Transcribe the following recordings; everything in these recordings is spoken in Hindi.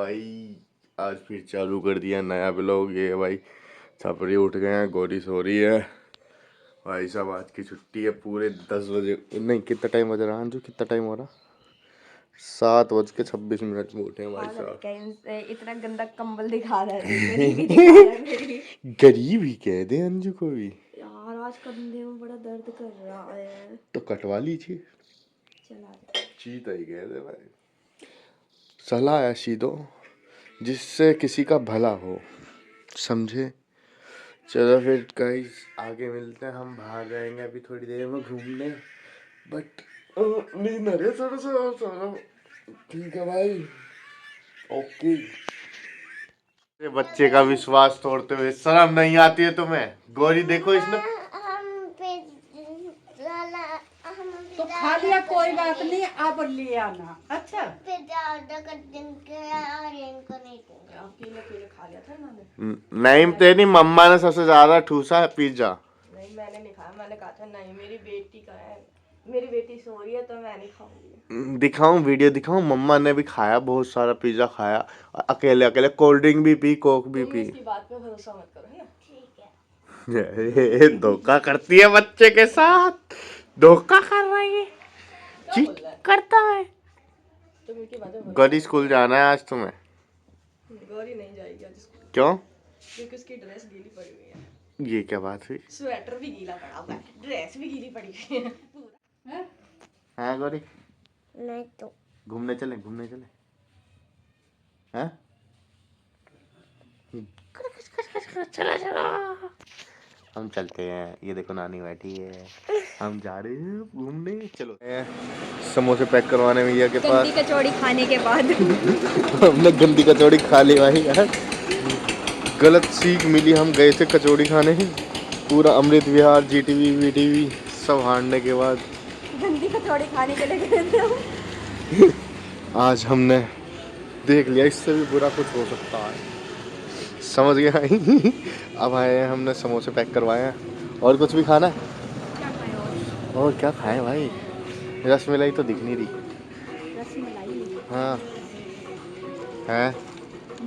भाई आज फिर चालू कर दिया नया ब्लॉग। ये भाई छपरी उठ गए हैं, गोरी सो रही है। भाई साहब आज की छुट्टी है, पूरे 10 बजे नहीं कितना टाइम बज रहा है अंजू, कितना टाइम हो रहा? 7:26 में उठे हैं भाई साहब। इतना गंदा कंबल दिखा रहा है। गरीब ही कह दे अंजू को भी यार आज कंधे में बड़ा दर्द कर रहा है तो कटवा लीजिए। चला चीता ही कह दे भाई। सलाह ऐसी दो जिससे किसी का भला हो, समझे? चलो फिर गाइस आगे मिलते हैं। हम बाहर जाएंगे अभी थोड़ी देर में घूमने, बट नींद आ रही है थोड़ा सा। ठीक है भाई, ओके। बच्चे का विश्वास तोड़ते हुए शर्म नहीं आती है तुम्हें? गौरी देखो इसने तो खा लिया, कोई बात नहीं, आप ले आना। अच्छा अकेले खा लिया था इन्होंने। नहीं, तेरी मम्मा ने सबसे ज्यादा ठूसा है पिज्जा। नहीं मैंने नहीं खाया, मैंने कहा था नहीं मेरी बेटी का है, मेरी बेटी सो रही है तो मैं नहीं खाऊंगी। दिखाऊं वीडियो दिखाऊं? मम्मा ने भी खाया, बहुत सारा पिज्जा खाया, अकेले अकेले कोल्ड ड्रिंक भी पी, कोक भी पी। इसकी बात पे भरोसा मत करो, है ना? ठीक है। धोखा करती है बच्चे के साथ, धोखा कर रही है, चीट करता है। तुम इनकी बातें गौरी स्कूल जाना है आज तुम्हें? गौरी नहीं जाएगी आज स्कूल। क्यों? क्योंकि उसकी ड्रेस गीली पड़ी हुई है। ये क्या बात हुई? स्वेटर भी गीला पड़ा हुआ है, ड्रेस भी गीली पड़ी हुई है पूरा। हाँ गौरी, नहीं तो घूमने चले हैं? चलो हम चलते हैं। ये देखो नानी बैठी है, हम जा रहे हैं घूमने। चलो समोसे पैक करवाने में के पास। गंदी कचौड़ी खाने के बाद हमने गंदी कचौड़ी खा ली भाई यार, गलत सीख मिली। हम गए थे कचौड़ी खाने, पूरा अमृत विहार जीटीवी वीटीवी सब हारने के बाद गंदी कचौड़ी खाने के लिए गए थे हम। आज हमने देख लिया इससे भी बुरा कुछ हो सकता है, समझ गया? अब आए हैं, हमने समोसे पैक करवाए हैं। और कुछ भी खाना है? और क्या खाएं भाई? रसमलाई तो दिख नहीं रही। रसमलाई हाँ है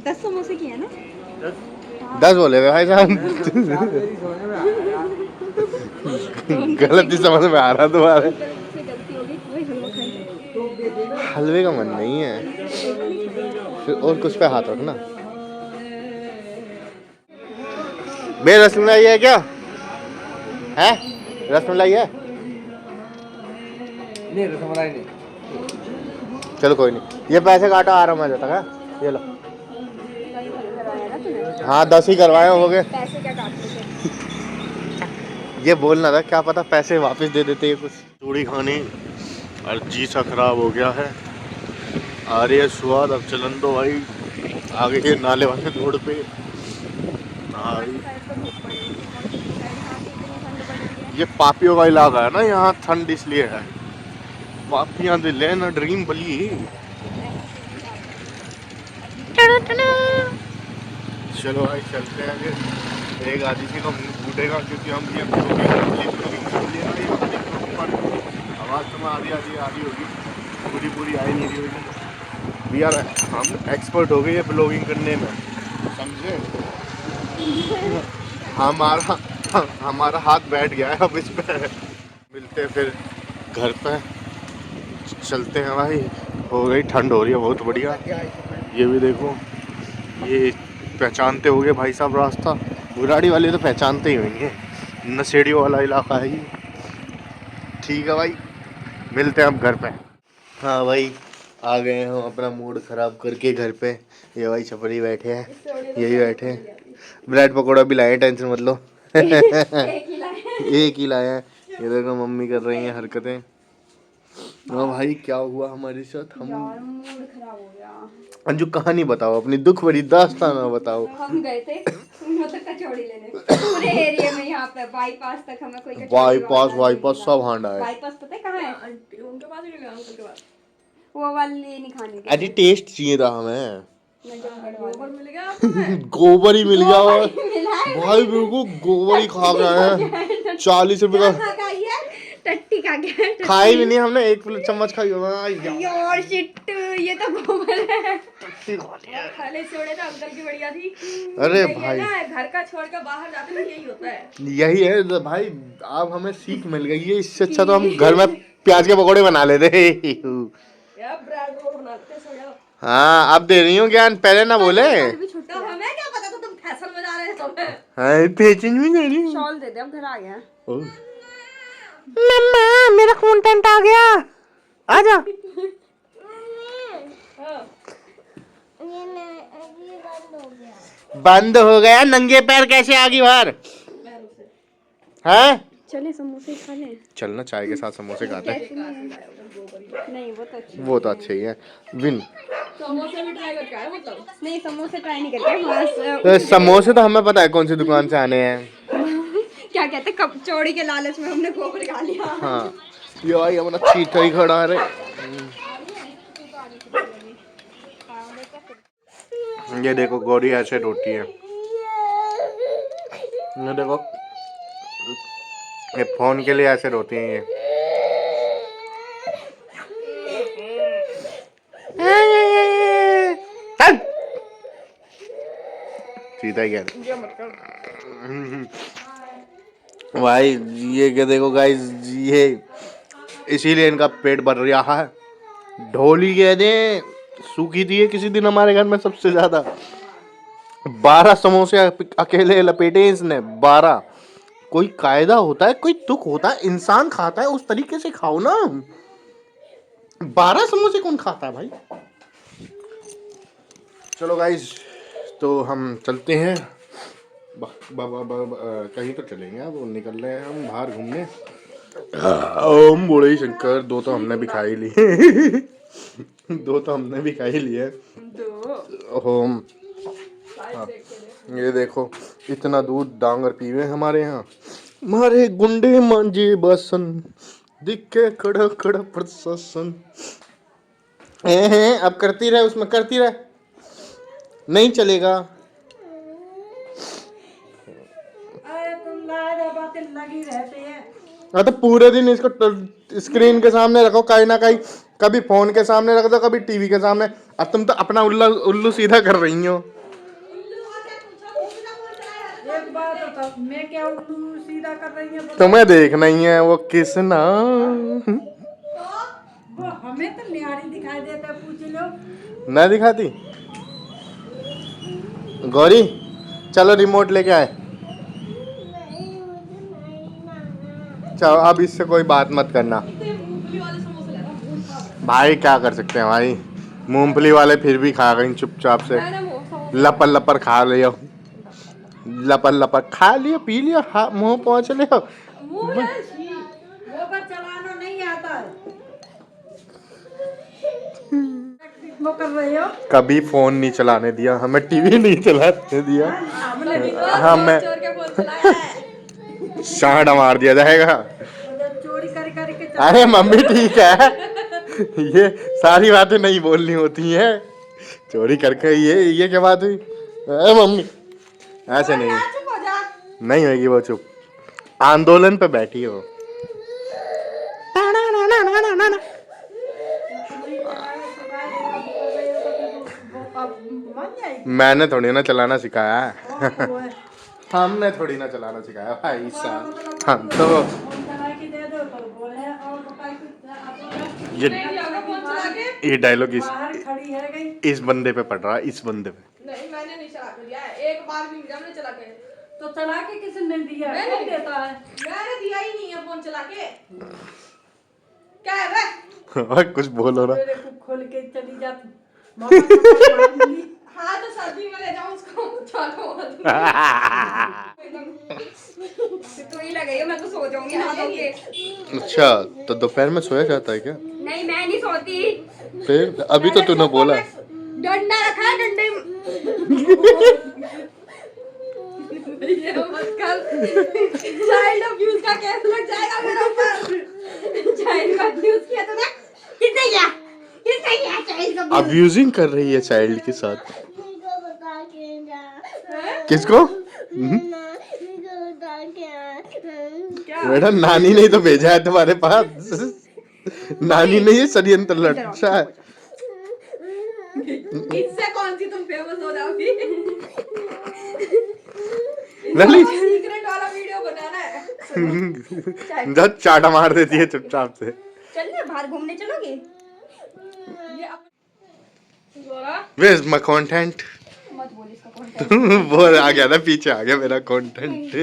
10 समोसे की है ना? 10 बोले थे भाई साहब। गलती समझ में आ रहा तुम्हारे। गलती हो गई, कोई हलवा खाएंगे। हलवे का मन नहीं है फिर, और कुछ पे हाथ रखना। बे रसमलाई है क्या? है रसमलाई है? नहीं रसमलाई नहीं। चलो कोई नहीं, ये पैसे काटो, आ रहा हूँ मैं जब तक। है ये लो। हाँ 10 ही करवाए हो गए। पैसे क्या काटते थे? ये बोलना था, क्या पता पैसे वापस दे देते हैं कुछ। चूड़ी खानी और जी सा खराब हो गया है, आ रही है स्वाद। अब चलन दो भाई आगे के नाले वाले रोड पे। ये पापियों का इलाका है ना, यहाँ ठंड इसलिए है। पापियां दिल है ना, ड्रीम बली। चलो भाई चलते हैं फिर। एक आदि से का मुंह फूटेगा क्योंकि हम ये आवाज़ तो आधी होगी, पूरी आई नहीं रही होगी। वी आर हम एक्सपर्ट हो गए ये ब्लॉगिंग करने में, समझे? हमारा हाथ बैठ गया है अब इस पे। मिलते हैं फिर घर पे, चलते हैं भाई। हो गई ठंड, हो रही है बहुत बढ़िया। ये भी देखो, ये पहचानते होंगे भाई साहब रास्ता। बुराड़ी वाले तो पहचानते ही होंगे, नशेड़ियों वाला इलाका है ये। ठीक है भाई, मिलते हैं अब घर पे। हाँ भाई आ गए हैं हम अपना मूड ख़राब करके घर पे। ये भाई छपरी बैठे हैं, यही बैठे हैं। ब्रेड पकौड़ा भी लाए, टेंशन मत लो। एक ही लाया है। ये देखो मम्मी कर रही हैं हरकतें। हाँ भाई क्या हुआ हमारे साथ? हम मूड खराब हो गया। अंजू कहानी बताओ, अपनी दुख भरी दास्तान बताओ। हम गए थे मतलब कचौड़ी लेने पूरे एरिया में, यहाँ पे बाईपास तक हमें कोई बाईपास सब हांडा है। बाईपास पता है कहाँ है? आंटी उनके पास ही गया, अंकल के पास। वो वाली नहीं खानी थी। अरे टेस्ट चाहिए था हमें। गोबर मिल गया आपको? गोबर ही मिल गया भाई, बिल्कुल गोबर ही खा गए हैं। 40 रुपए का टट्टी खा गया। खाई भी नहीं हमने, एक प्लेट चम्मच खाई होगा यार शिट, ये तो गोबर है। खाने छोड़े तो अंकल की बढ़िया थी। अरे ये भाई ना घर का छोड़कर बाहर जाते हैं यही होता है। यही है तो भाई, अब हमें सीख मिल गई है। इससे अच्छा तो हम घर में प्याज के पकौड़े बना लेते। यार ब्रेड रोल बनाते सो जाओ। हाँ अब दे रही हूँ ज्ञान, पहले ना बोले। तो हमें क्या पता था तुम फैशन में जा रहे थे। हाँ पेचन भी दे रही हूँ। शॉल दे दे, हम घर आ गए हैं। मम्मा मेरा कंटेंट आ गया, आजा। बंद हो गया, नंगे पैर कैसे आ गई बाहर? हैं? चले समोसे खा लें। चलना, चाय के साथ समोसे खाते हैं। नहीं वो तो अच्छी। वो तो अच्छे ही है। विन समोसे भी ट्राई करके आए मतलब? नहीं समोसे ट्राई नहीं करके, समोसे तो हमें पता है कौन सी दुकान से आने हैं। क्या कहते हैं, कचौड़ी के लालच में हमने गोबर खा लिया। हाँ ये भाई हमारा चीटा ही खड़ा है। ये देखो गौरी ऐसे रोटी है। ये देखो ये फोन के लिए ऐसे रोती है ये। सीधा ही कह भाई, ये क्या देखो गाइस, ये इसीलिए इनका पेट भर रहा है। ढोली कह दे सूखी थी किसी दिन हमारे घर में सबसे ज्यादा। 12 समोसे अकेले लपेटे इसने, 12। कोई कायदा होता है, कोई तुक होता है, इंसान खाता है उस तरीके से खाओ ना। 12 समोसे कौन खाता है भाई? चलो गाइस तो हम चलते हैं कहीं तो चलेंगे। अब निकल रहे हैं हम बाहर घूमने। ओम बोले शंकर, 2 तो हमने भी खा ही लिए। 2 तो हमने भी खा ही लिए। ओम हाँ। ये देखो इतना दूध डांगर पीवे हमारे यहाँ। मारे गुंडे मांझे बसन दिखे खड़ा खड़ा प्रशासन। अब करती रहे, उसमें करती रहे, नहीं चलेगा। अरे तुम लाजा बातें लगी रहती है। हाँ तो पूरे दिन इसको स्क्रीन के सामने रखो, कहीं ना कहीं, कभी फोन के सामने रख दो, कभी टीवी के सामने। अब तुम तो अपना उल्लू सीधा कर रही हो। एक बात तो मैं क्या उल्लू सीधा कर रही हूँ? तुम्हें देखना ही है वो किसना। वो हमें तो न्यारी दिखाई देता है, पूछ लो। ना दिखाती गौरी, चलो रिमोट लेके आए। चलो अब इससे कोई बात मत करना भाई, क्या कर सकते हैं भाई। मूंगफली वाले फिर भी खा गई चुपचाप से, लपर लपर खा लियो, लपर लपर खा लियो, पी लियो, मुंह पहुंच लियो। वो पर चलाना नहीं आता है। वो कर रही हो? कभी फोन नहीं चलाने दिया हमें, टीवी नहीं चलाने दिया हमें। शांड मार दिया जाएगा। चोरी कर करके अरे मम्मी ठीक है, ये सारी बातें नहीं बोलनी होती हैं। चोरी करके ये क्या बात हुई? अरे मम्मी ऐसे नहीं, नहीं होगी वो चुप। आंदोलन पे बैठी हो। मैंने थोड़ी ना चलाना सिखाया है। हमने थोड़ी ना चलाना सिखाया भाई साहब। हम तो ये डायलॉग इस बंदे पे पड़ रहा है, इस बंदे पे। नहीं मैंने नहीं चला के दिया है, एक बार भी हमने चला के। तो चला के किसने दिया? कौन देता है? मैंने दिया ही नहीं है फोन चला के। क्या है बे? और कुछ बोलो ना। मेरे को खोल के चली जाती। हाँ तो सर्दी में ले जाऊं उसको, चलो तो ही लगेगा, मैं तो सो जाऊंगी हाथ धो के। अच्छा तो दोपहर में सोया जाता है क्या? नहीं मैं नहीं सोती। फिर अभी तो तूने बोला डंडा रखा है, डंडे ये मत कर। चाइल्ड अब्यूज का केस लग जाएगा मेरे ऊपर। चाइल्ड का अब्यूज किया तूने? किसने किया? किसने किया चाइल्ड का अब्यूज? अब्यूजिंग कर रही है चाइल्ड के साथ। किसको? क्या बेटा नानी ने ही तो भेजा है तुम्हारे पास। नानी ने ये षड्यंत्र रचा है। इससे कौन सी तुम फेमस हो जाओगी? ललित सीक्रेट वाला वीडियो बनाना है। जब चाटा मार देती है चुपचाप से। चलने बाहर घूमने चलोगे? ये Where's my content? मत बोल इसका कंटेंट। वो आ गया ना, पीछे आ गया मेरा कंटेंट।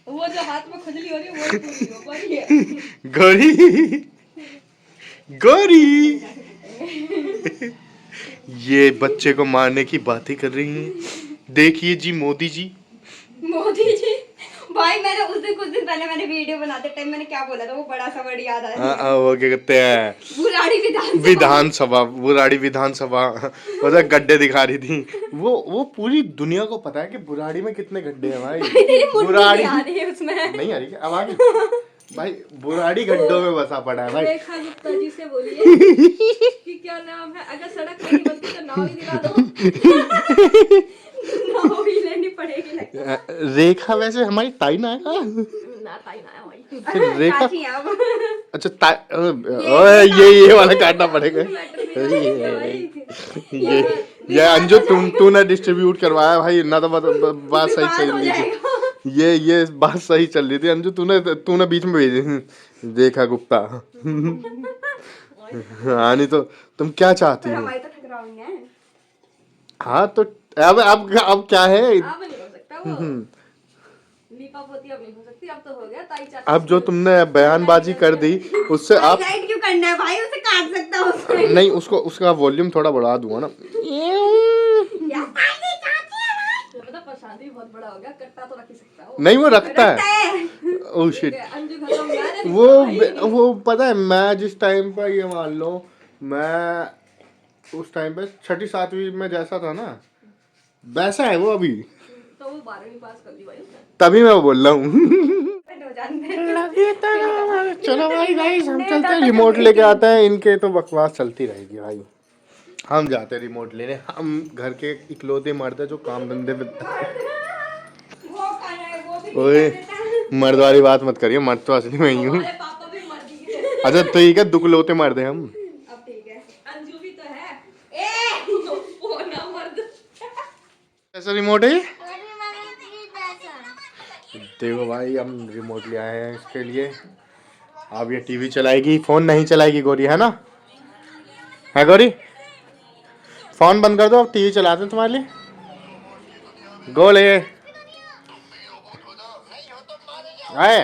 वो जो हाथ में खुजली हो रही है वो पूरी हो रही है। गौरी गौरी ये बच्चे को मारने की बातें कर रही हैं। देखिए जी मोदी जी। मोदी जी भाई, मैंने उस दिन कुछ दिन पहले मैंने वीडियो बनाते टाइम मैंने क्या बोला था, वो बड़ा सा वर्ड याद आया। वो क्या कहते हैं, बुराड़ी विधानसभा, बुराड़ी विधानसभा। उधर गड्ढे दिखा रही थी। वो पूरी दुनिया को पता है कि बुराड़ी में कितने गड्ढे हैं भाई। बुराड़ी आ रही है उसमें। नहीं आ रही क्या? अब आ गई भाई। बुराड़ी गड्ढों में बसा पड़ा है भाई। रेखा गुप्ता जी से बोलिए कि क्या नाम है, अगर सड़क नहीं बनती तो नाव ही दिला दो। नाव ही लेनी पड़ेगी लगता है। रेखा वैसे हमारी ताई ना है का? ना ताई ना है भाई। फिर रेखा चाची हैं अब। अच्छा ओए ये वाला काटना पड़ेगा। ये अंजू तूने डिस्ट्रीब्यूट करवाया भाई ना, तो बात सही चल रही थी। ये बात सही चल रही थी अंजू, तूने बीच में भेजी रेखा गुप्ता। हाँ नहीं तो तुम क्या चाहती हो? हमारी तो ठकराएंगे हैं। हाँ तो अब क्या है? अब नहीं हो सकता वो। लीपा पोती अब नहीं हो सकती, अब तो हो गया ताई चाची। अब जो तुमने बयानबाजी कर दी उससे आप हाईलाइट क्यों करना है भाई, उसे काट सकता हूं उसको। नहीं, उसका वॉल्यूम थोड़ा बढ़ा दूंगा ना। पता प्रशांत भी बहुत बड़ा हो गया, कट्टा तो रख ही सकता है। नहीं वो रखता है। Oh shit. अंजू खत्म मैंने वो पता है, मैं जिस टाइम पर ये मान लो, मैं उस टाइम पे 6ठी 7वीं में जैसा था ना वैसा है वो अभी। तो वो 12वीं पास कर दी भाई उसने। तभी मैं बोल रहा हूँ। चलो चलो भाई गाइस हम चलते हैं, रिमोट लेके आते हैं। इनके तो बकवास चलती रहेगी भाई। हम जाते हैं रिमोट लेने। हम घर के इकलौते मर्द है जो काम धंधे में। ओए मर्द वाली बात मत करिए, मर्द तो असली में ही हूँ। पापा भी मर गए। अच्छा तो ठीक है, दुकलौते मर्द है हम। अब ठीक है, अंजू भी तो है। ए वो ना मर्द। कैसा रिमोट है? देखो भाई हम रिमोट ले आए हैं इसके लिए। अब ये टीवी चलाएगी, फोन नहीं चलाएगी गौरी, है ना? है गौरी? फोन बंद कर दो, अब टीवी चलाते हैं तुम्हारे लिए। गोले आए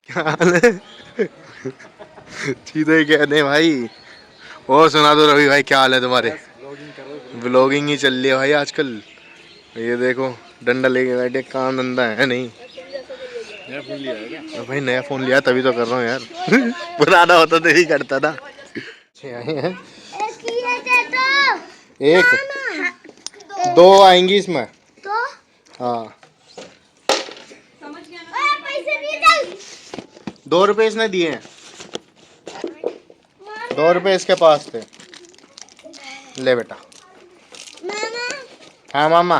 क्या हाल है? सीधे कहने भाई। और सुना दो रवि भाई, क्या हाल है तुम्हारे? व्लॉगिंग ही चल रही है भाई आजकल। ये देखो डंडा लेके बैठे, काम धंधा है नहीं। नया फोन लिया है क्या? भाई नया फोन लिया तभी तो कर रहा हूँ यार। पुराना होता तो यही करता था। आए हैं एक दो आएंगी इसमें। हाँ 2 रुपए इसने दिए हैं। 2 रुपए इसके पास थे। ले बेटा। हाँ मामा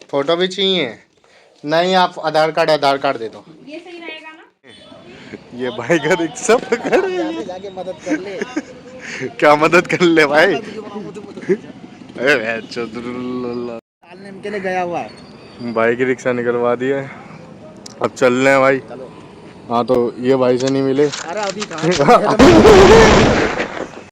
फोटो भी चाहिए? नहीं आप आधार कार्ड दे दो। ये सही रहेगा ना? ये भाई का रिक्शा पकड़ जाके मदद कर ले। क्या मदद कर ले भाई? के लिए गया हुआ है। भाई की रिक्शा निकलवा दी है, अब चल रहे हैं भाई। हाँ तो ये भाई से नहीं मिले। अरे अभी कहाँ